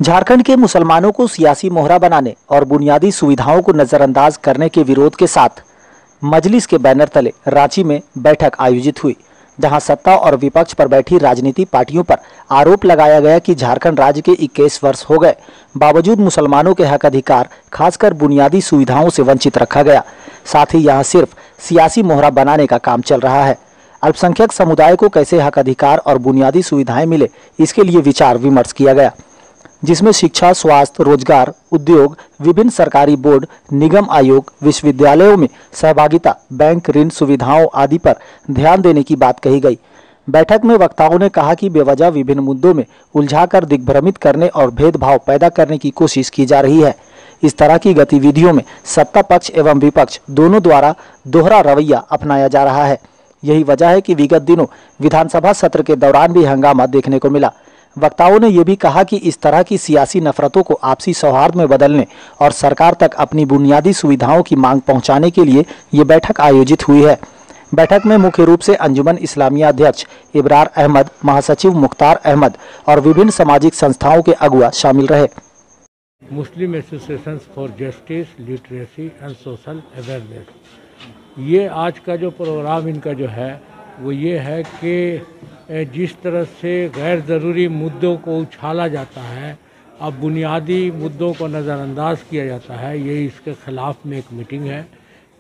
झारखंड के मुसलमानों को सियासी मोहरा बनाने और बुनियादी सुविधाओं को नजरअंदाज करने के विरोध के साथ मजलिस के बैनर तले रांची में बैठक आयोजित हुई, जहां सत्ता और विपक्ष पर बैठी राजनीतिक पार्टियों पर आरोप लगाया गया कि झारखंड राज्य के 21 वर्ष हो गए, बावजूद मुसलमानों के हक अधिकार खासकर बुनियादी सुविधाओं से वंचित रखा गया। साथ ही यहां सिर्फ सियासी मोहरा बनाने का काम चल रहा है। अल्पसंख्यक समुदाय को कैसे हक अधिकार और बुनियादी सुविधाएं मिले, इसके लिए विचार विमर्श किया गया, जिसमें शिक्षा, स्वास्थ्य, रोजगार, उद्योग, विभिन्न सरकारी बोर्ड, निगम आयोग, विश्वविद्यालयों में सहभागिता, बैंक ऋण सुविधाओं आदि पर ध्यान देने की बात कही गई। बैठक में वक्ताओं ने कहा कि बेवजह विभिन्न मुद्दों में उलझाकर दिग्भ्रमित करने और भेदभाव पैदा करने की कोशिश की जा रही है। इस तरह की गतिविधियों में सत्ता पक्ष एवं विपक्ष दोनों द्वारा दोहरा रवैया अपनाया जा रहा है। यही वजह है कि विगत दिनों विधानसभा सत्र के दौरान भी हंगामा देखने को मिला। वक्ताओं ने यह भी कहा कि इस तरह की सियासी नफरतों को आपसी सौहार्द में बदलने और सरकार तक अपनी बुनियादी सुविधाओं की मांग पहुंचाने के लिए ये बैठक आयोजित हुई है। बैठक में मुख्य रूप से अंजुमन इस्लामिया अध्यक्ष इब्रार अहमद, महासचिव मुख्तार अहमद और विभिन्न सामाजिक संस्थाओं के अगुवा शामिल रहे। Muslim Association for Justice, Literacy and Social Awareness, ये आज का जो प्रोग्राम इनका जो है वो ये है कि जिस तरह से गैर ज़रूरी मुद्दों को उछाला जाता है, अब बुनियादी मुद्दों को नज़रअंदाज किया जाता है, ये इसके ख़िलाफ़ में एक मीटिंग है।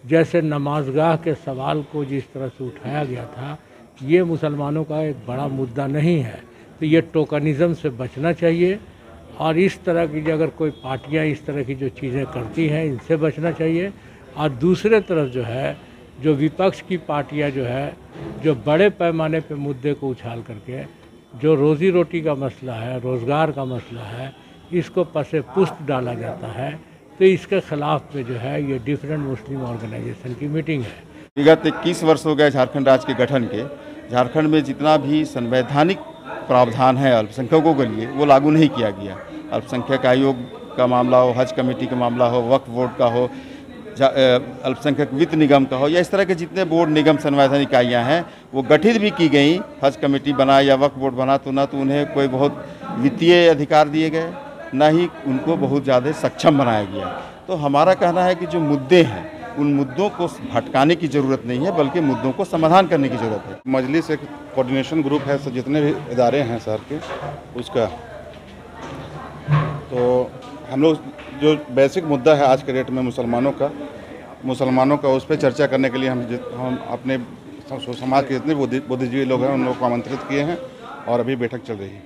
जैसे नमाजगाह के सवाल को जिस तरह से उठाया गया था, ये मुसलमानों का एक बड़ा मुद्दा नहीं है, तो ये टोकनिज़म से बचना चाहिए और इस तरह की अगर कोई पार्टियां इस तरह की जो चीज़ें करती हैं, इनसे बचना चाहिए। और दूसरे तरफ जो है, जो विपक्ष की पार्टियां जो है, जो बड़े पैमाने पे मुद्दे को उछाल करके जो रोज़ी रोटी का मसला है, रोज़गार का मसला है, इसको पसे पुष्ट डाला जाता है, तो इसके ख़िलाफ़ में जो है ये डिफरेंट मुस्लिम ऑर्गेनाइजेशन की मीटिंग है। विगत 21 वर्ष हो गए झारखंड राज्य के गठन के। झारखंड में जितना भी संवैधानिक प्रावधान है अल्पसंख्यकों के लिए, वो लागू नहीं किया गया। अल्पसंख्यक आयोग का मामला हो, हज कमेटी का मामला हो, वक्फ बोर्ड का हो, अल्पसंख्यक वित्त निगम का हो, या इस तरह के जितने बोर्ड, निगम, संवैधानिक इकाइयाँ हैं वो गठित भी की गई। हज कमेटी बना या वक्फ बोर्ड बना तो न तो उन्हें कोई बहुत वित्तीय अधिकार दिए गए, न ही उनको बहुत ज़्यादा सक्षम बनाया गया। तो हमारा कहना है कि जो मुद्दे हैं उन मुद्दों को भटकाने की ज़रूरत नहीं है, बल्कि मुद्दों को समाधान करने की ज़रूरत है। मजलिस एक कोऑर्डिनेशन ग्रुप है, जितने भी इदारे हैं शहर के उसका, तो हम लोग जो बेसिक मुद्दा है आज के डेट में मुसलमानों का उस पर चर्चा करने के लिए हम अपने समाज के जितने बुद्धिजीवी लोग हैं उन लोगों को आमंत्रित किए हैं और अभी बैठक चल रही है।